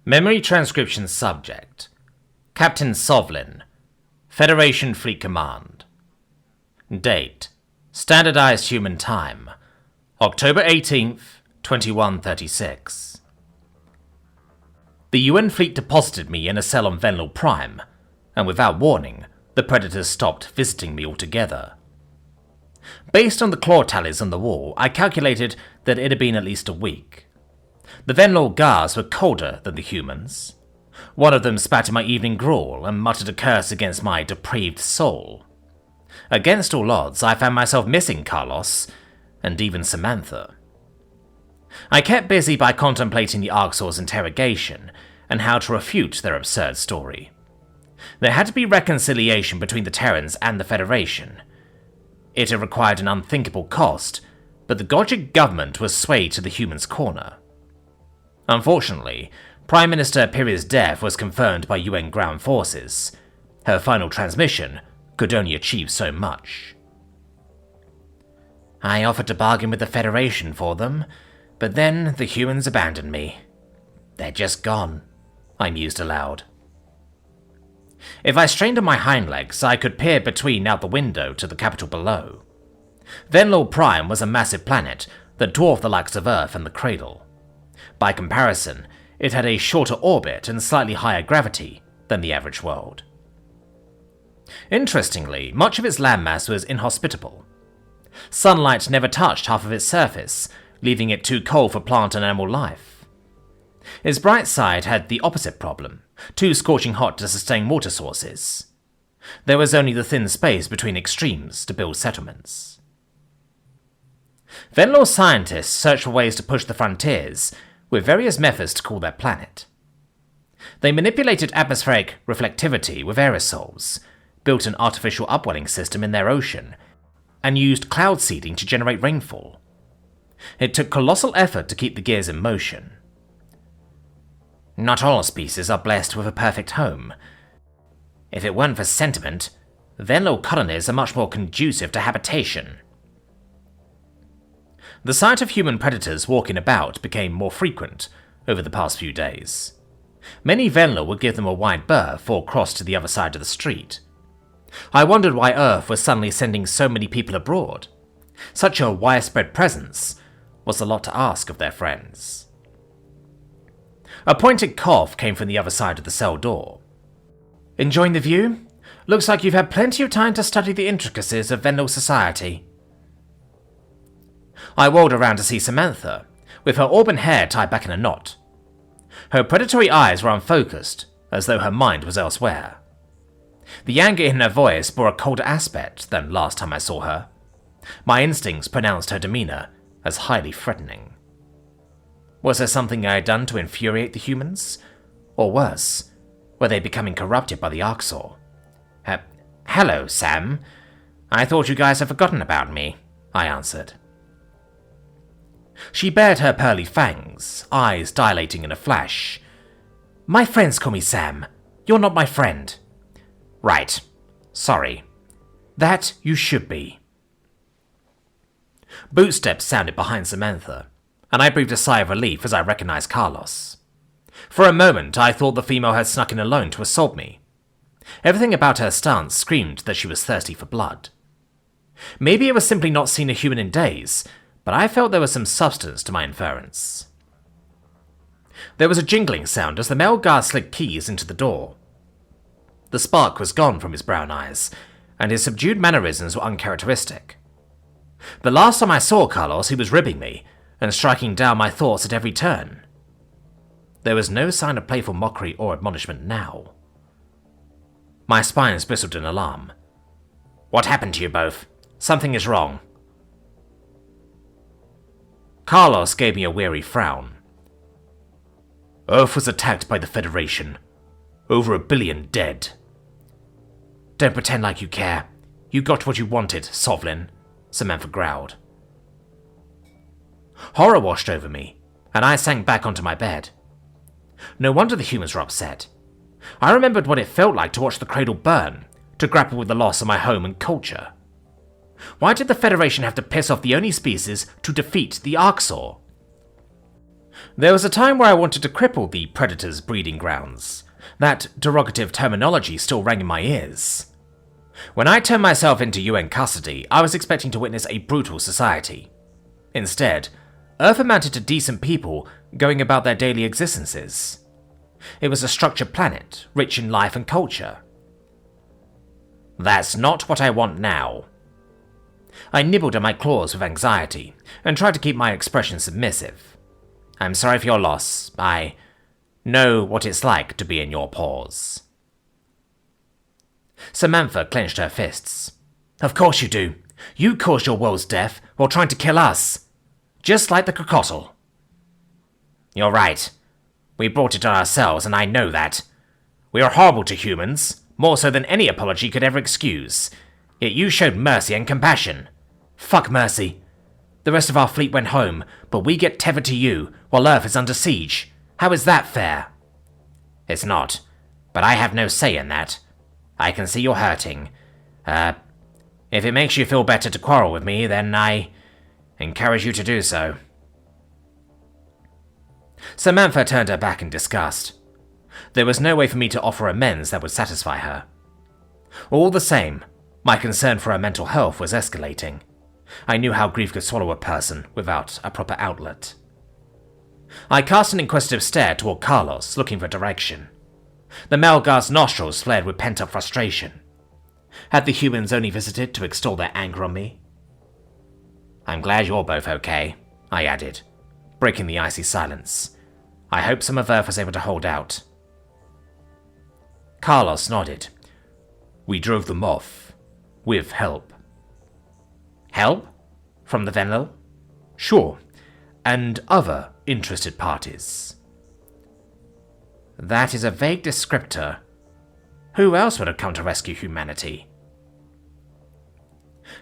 Memory transcription subject: Captain Sovlin, Federation Fleet Command. Date: Standardized Human Time, October 18th, 2136. The UN fleet deposited me in a cell on Venlo Prime, and without warning, the Predators stopped visiting me altogether. Based on the claw tallies on the wall, I calculated that it had been at least a week. The Venlo guards were colder than the humans. One of them spat in my evening gruel and muttered a curse against my depraved soul. Against all odds, I found myself missing Carlos, and even Samantha. I kept busy by contemplating the Arxor's interrogation and how to refute their absurd story. There had to be reconciliation between the Terrans and the Federation. It had required an unthinkable cost, but the Godric government was swayed to the humans' corner. Unfortunately, Prime Minister Piri's death was confirmed by UN ground forces. Her final transmission could only achieve so much. I offered to bargain with the Federation for them, but then the humans abandoned me. They're just gone, I mused aloud. If I strained on my hind legs, I could peer between out the window to the capital below. Venlo Prime was a massive planet that dwarfed the likes of Earth and the Cradle. By comparison, it had a shorter orbit and slightly higher gravity than the average world. Interestingly, much of its landmass was inhospitable. Sunlight never touched half of its surface, leaving it too cold for plant and animal life. Its bright side had the opposite problem, too scorching hot to sustain water sources. There was only the thin space between extremes to build settlements. Venlo scientists searched for ways to push the frontiers, with various methods to cool their planet. They manipulated atmospheric reflectivity with aerosols, built an artificial upwelling system in their ocean, and used cloud seeding to generate rainfall. It took colossal effort to keep the gears in motion. Not all species are blessed with a perfect home. If it weren't for sentiment, Venlo colonies are much more conducive to habitation. The sight of human predators walking about became more frequent over the past few days. Many Venlo would give them a wide berth or cross to the other side of the street. I wondered why Earth was suddenly sending so many people abroad. Such a widespread presence was a lot to ask of their friends. A pointed cough came from the other side of the cell door. Enjoying the view? Looks like you've had plenty of time to study the intricacies of Venlo society. I whirled around to see Samantha, with her auburn hair tied back in a knot. Her predatory eyes were unfocused, as though her mind was elsewhere. The anger in her voice bore a colder aspect than last time I saw her. My instincts pronounced her demeanor as highly threatening. Was there something I had done to infuriate the humans? Or worse, were they becoming corrupted by the Arxor? Hello, Sam. I thought you guys had forgotten about me, I answered. She bared her pearly fangs, eyes dilating in a flash. My friends call me Sam. You're not my friend. Right. Sorry. That you should be. Bootsteps sounded behind Samantha, and I breathed a sigh of relief as I recognized Carlos. For a moment, I thought the female had snuck in alone to assault me. Everything about her stance screamed that she was thirsty for blood. Maybe it was simply not seen a human in days, but I felt there was some substance to my inference. There was a jingling sound as the male guard slid keys into the door. The spark was gone from his brown eyes, and his subdued mannerisms were uncharacteristic. The last time I saw Carlos, he was ribbing me, and striking down my thoughts at every turn. There was no sign of playful mockery or admonishment now. My spines bristled in alarm. What happened to you both? Something is wrong. Carlos gave me a weary frown. Earth was attacked by the Federation. Over 1 billion dead. Don't pretend like you care. You got what you wanted, Sovlin, Samantha growled. Horror washed over me, and I sank back onto my bed. No wonder the humans were upset. I remembered what it felt like to watch the cradle burn, to grapple with the loss of my home and culture. Why did the Federation have to piss off the only species to defeat the Arxor? There was a time where I wanted to cripple the predator's breeding grounds. That derogative terminology still rang in my ears. When I turned myself into UN custody, I was expecting to witness a brutal society. Instead, Earth amounted to decent people going about their daily existences. It was a structured planet, rich in life and culture. That's not what I want now. I nibbled at my claws with anxiety and tried to keep my expression submissive. I'm sorry for your loss. I know what it's like to be in your paws. Samantha clenched her fists. Of course you do. You caused your world's death while trying to kill us. Just like the crocodile. You're right. We brought it on ourselves, and I know that. We are horrible to humans, more so than any apology could ever excuse. Yet you showed mercy and compassion. Fuck mercy. The rest of our fleet went home, but we get tethered to you while Earth is under siege. How is that fair? It's not, but I have no say in that. I can see you're hurting. If it makes you feel better to quarrel with me, then I encourage you to do so. Samantha turned her back in disgust. There was no way for me to offer amends that would satisfy her. All the same, my concern for her mental health was escalating. I knew how grief could swallow a person without a proper outlet. I cast an inquisitive stare toward Carlos, looking for direction. The male guard's nostrils flared with pent-up frustration. Had the humans only visited to extol their anger on me? I'm glad you're both okay, I added, breaking the icy silence. I hope some of Earth was able to hold out. Carlos nodded. We drove them off. With help. Help? From the Venlil? Sure. And other interested parties. That is a vague descriptor. Who else would have come to rescue humanity?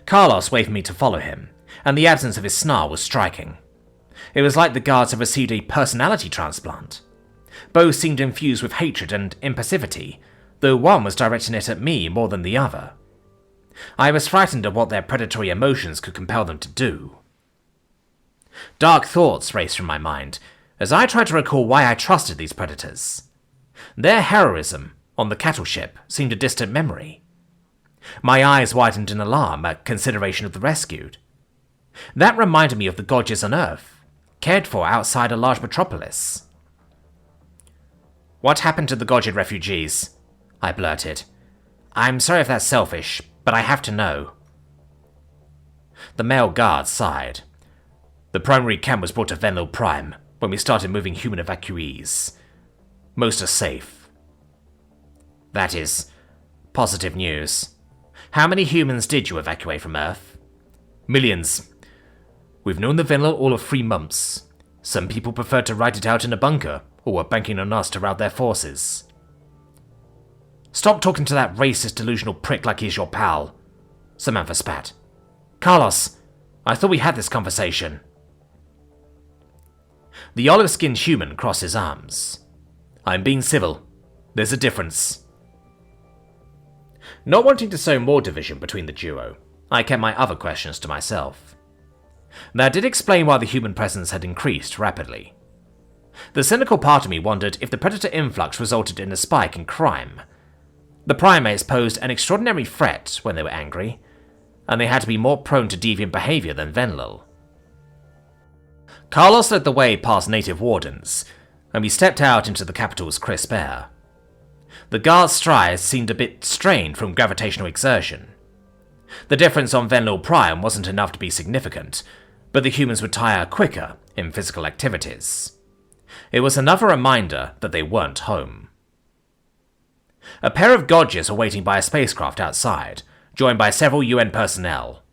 Carlos waved me to follow him, and the absence of his snarl was striking. It was like the guards had received a personality transplant. Both seemed infused with hatred and impassivity, though one was directing it at me more than the other. I was frightened of what their predatory emotions could compel them to do. Dark thoughts raced through my mind as I tried to recall why I trusted these predators. Their heroism on the cattle ship seemed a distant memory. My eyes widened in alarm at consideration of the rescued. That reminded me of the Godges on Earth, cared for outside a large metropolis. What happened to the Godged refugees? I blurted. I'm sorry if that's selfish, but I have to know. The male guard sighed. The primary camp was brought to Venlil Prime when we started moving human evacuees. Most are safe. That is positive news. How many humans did you evacuate from Earth? Millions. We've known the Venlil all of 3 months. Some people preferred to ride it out in a bunker, or were banking on us to rout their forces. Stop talking to that racist, delusional prick like he's your pal, Samantha spat. Carlos, I thought we had this conversation. The olive-skinned human crossed his arms. I'm being civil. There's a difference. Not wanting to sow more division between the duo, I kept my other questions to myself. That did explain why the human presence had increased rapidly. The cynical part of me wondered if the predator influx resulted in a spike in crime. The primates posed an extraordinary threat when they were angry, and they had to be more prone to deviant behavior than Venlil. Carlos led the way past native wardens, and we stepped out into the capital's crisp air. The guard's strides seemed a bit strained from gravitational exertion. The difference on Venlil Prime wasn't enough to be significant, but the humans would tire quicker in physical activities. It was another reminder that they weren't home. A pair of Godges were waiting by a spacecraft outside, joined by several UN personnel.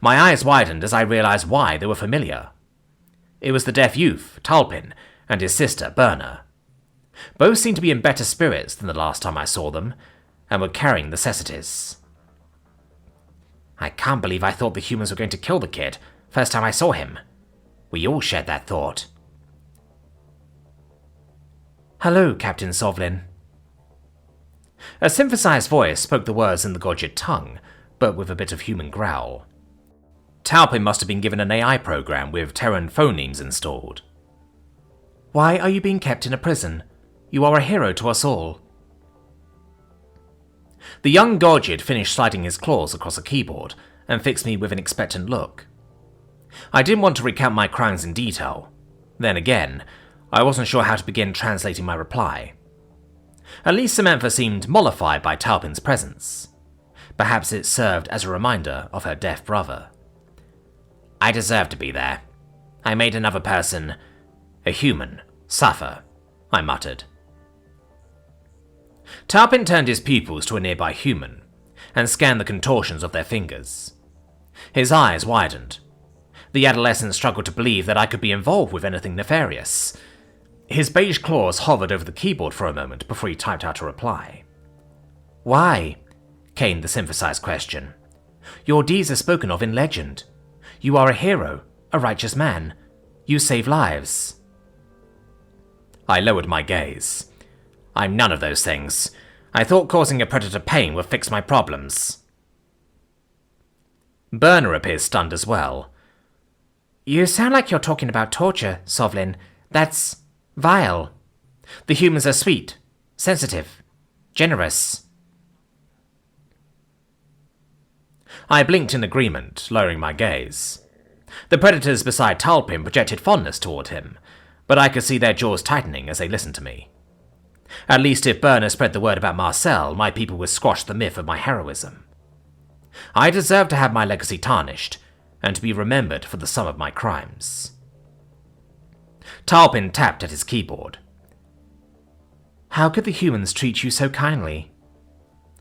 My eyes widened as I realized why they were familiar. It was the deaf youth, Talpin, and his sister, Berna. Both seemed to be in better spirits than the last time I saw them, and were carrying necessities. I can't believe I thought the humans were going to kill the kid first time I saw him. We all shared that thought. Hello, Captain Sovlin. A synthesized voice spoke the words in the Godged tongue, but with a bit of human growl. Talpin must have been given an AI program with Terran phonemes installed. Why are you being kept in a prison? You are a hero to us all. The young Gorgid finished sliding his claws across a keyboard and fixed me with an expectant look. I didn't want to recount my crimes in detail. Then again, I wasn't sure how to begin translating my reply. At least Samantha seemed mollified by Taupin's presence. Perhaps it served as a reminder of her deaf brother. I deserve to be there. I made another person, a human, suffer, I muttered. Taupin turned his pupils to a nearby human and scanned the contortions of their fingers. His eyes widened. The adolescent struggled to believe that I could be involved with anything nefarious. His beige claws hovered over the keyboard for a moment before he typed out a reply. Why? Came the synthesized question. Your deeds are spoken of in legend. You are a hero, a righteous man. You save lives. I lowered my gaze. I'm none of those things. I thought causing a predator pain would fix my problems. Burner appears stunned as well. You sound like you're talking about torture, Sovlin. That's vile. The humans are sweet, sensitive, generous. I blinked in agreement, lowering my gaze. The predators beside Taupin projected fondness toward him, but I could see their jaws tightening as they listened to me. At least if Burner spread the word about Marcel, my people would squash the myth of my heroism. I deserved to have my legacy tarnished, and to be remembered for the sum of my crimes. Taupin tapped at his keyboard. How could the humans treat you so kindly?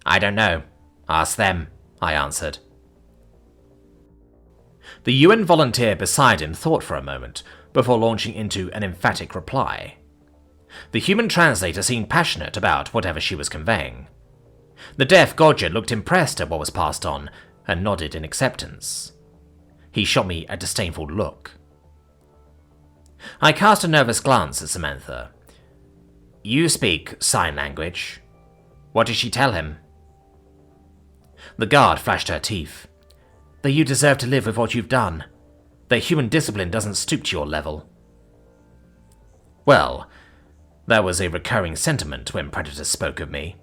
I don't know. Ask them, I answered. The UN volunteer beside him thought for a moment before launching into an emphatic reply. The human translator seemed passionate about whatever she was conveying. The deaf Godger looked impressed at what was passed on and nodded in acceptance. He shot me a disdainful look. I cast a nervous glance at Samantha. You speak sign language. What did she tell him? The guard flashed her teeth. That you deserve to live with what you've done. That human discipline doesn't stoop to your level. Well, that was a recurring sentiment when predators spoke of me.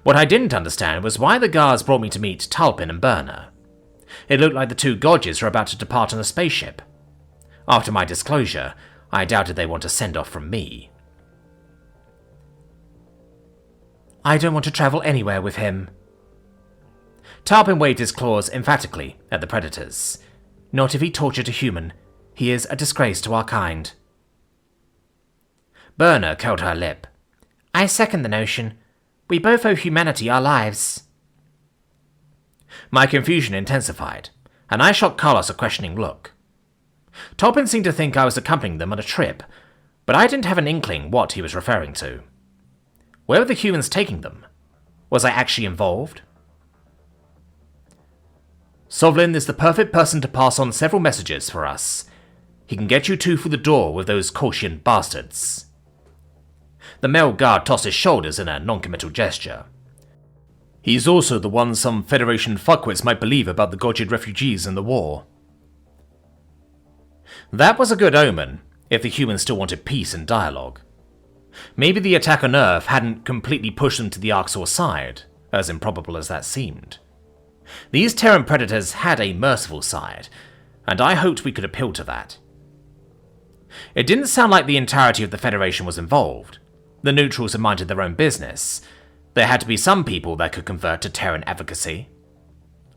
What I didn't understand was why the guards brought me to meet Taupin and Burner. It looked like the two Godges were about to depart on a spaceship. After my disclosure, I doubted they want a send-off from me. I don't want to travel anywhere with him. Taupin waved his claws emphatically at the predators. Not if he tortured a human. He is a disgrace to our kind. Burner curled her lip. I second the notion. We both owe humanity our lives. My confusion intensified, and I shot Carlos a questioning look. Taupin seemed to think I was accompanying them on a trip, but I didn't have an inkling what he was referring to. Where were the humans taking them? Was I actually involved? Sovlin is the perfect person to pass on several messages for us. He can get you two through the door with those Caucasian bastards. The male guard tossed his shoulders in a non-committal gesture. He's also the one some Federation fuckwits might believe about the Godgid refugees and the war. That was a good omen, if the humans still wanted peace and dialogue. Maybe the attack on Earth hadn't completely pushed them to the Arxor side, as improbable as that seemed. These Terran predators had a merciful side, and I hoped we could appeal to that. It didn't sound like the entirety of the Federation was involved. The neutrals had minded their own business. There had to be some people that could convert to Terran advocacy.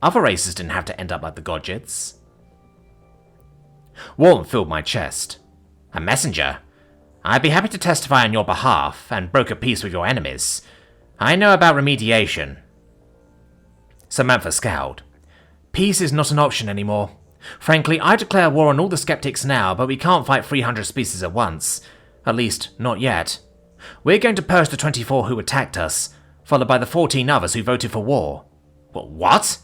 Other races didn't have to end up like the Godgids. Warmth filled my chest. A messenger? I'd be happy to testify on your behalf and broker peace with your enemies. I know about remediation. Samantha scowled. Peace is not an option anymore. Frankly, I declare war on all the skeptics now, but we can't fight 300 species at once. At least, not yet. We're going to purge the 24 who attacked us, followed by the 14 others who voted for war. What?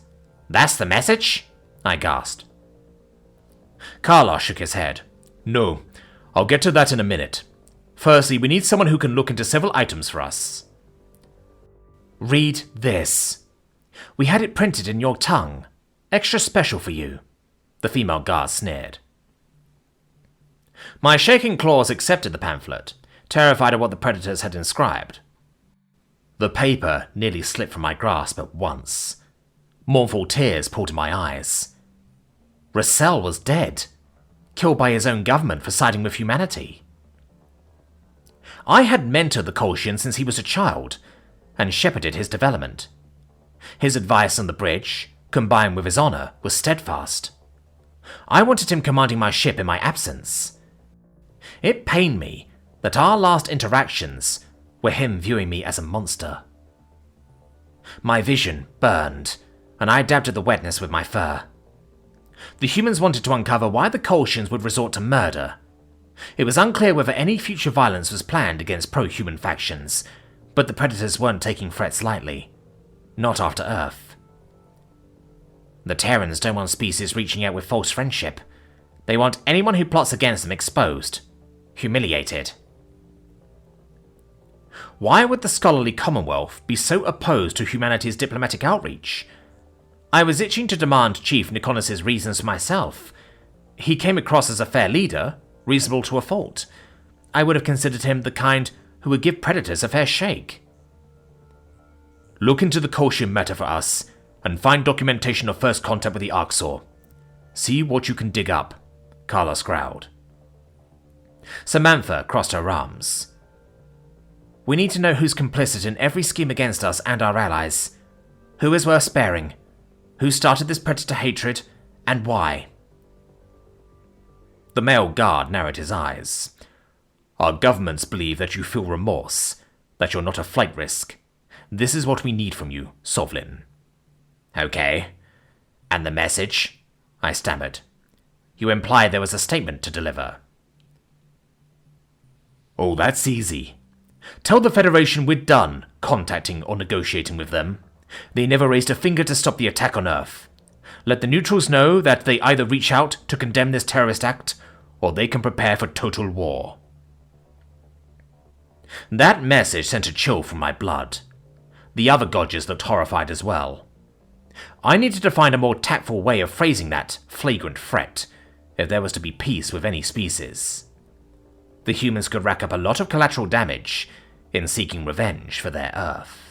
That's the message? I gasped. Carlos shook his head. No, I'll get to that in a minute. Firstly, we need someone who can look into several items for us. Read this. We had it printed in your tongue. Extra special for you. The female guard sneered. My shaking claws accepted the pamphlet, terrified of what the predators had inscribed. The paper nearly slipped from my grasp at once. Mournful tears pulled to my eyes. Russell was dead, killed by his own government for siding with humanity. I had mentored the Kolshian since he was a child, and shepherded his development. His advice on the bridge, combined with his honor, was steadfast. I wanted him commanding my ship in my absence. It pained me that our last interactions were him viewing me as a monster. My vision burned, and I dabbed at the wetness with my fur. The humans wanted to uncover why the Kolshians would resort to murder. It was unclear whether any future violence was planned against pro-human factions, but the predators weren't taking threats lightly. Not after Earth. The Terrans don't want species reaching out with false friendship. They want anyone who plots against them exposed, humiliated. Why would the scholarly Commonwealth be so opposed to humanity's diplomatic outreach? I was itching to demand Chief Nicholas's reasons for myself. He came across as a fair leader, reasonable to a fault. I would have considered him the kind who would give predators a fair shake. Look into the Kolshian matter for us, and find documentation of first contact with the Arxor. See what you can dig up, Carlos growled. Samantha crossed her arms. We need to know who's complicit in every scheme against us and our allies. Who is worth sparing? Who started this predator hatred, and why? The male guard narrowed his eyes. Our governments believe that you feel remorse, that you're not a flight risk. This is what we need from you, Sovlin. Okay. And the message? I stammered. You implied there was a statement to deliver. Oh, that's easy. Tell the Federation we're done contacting or negotiating with them. They never raised a finger to stop the attack on Earth. Let the neutrals know that they either reach out to condemn this terrorist act, or they can prepare for total war. That message sent a chill through my blood. The other Godgers looked horrified as well. I needed to find a more tactful way of phrasing that flagrant threat, if there was to be peace with any species. The humans could rack up a lot of collateral damage in seeking revenge for their Earth.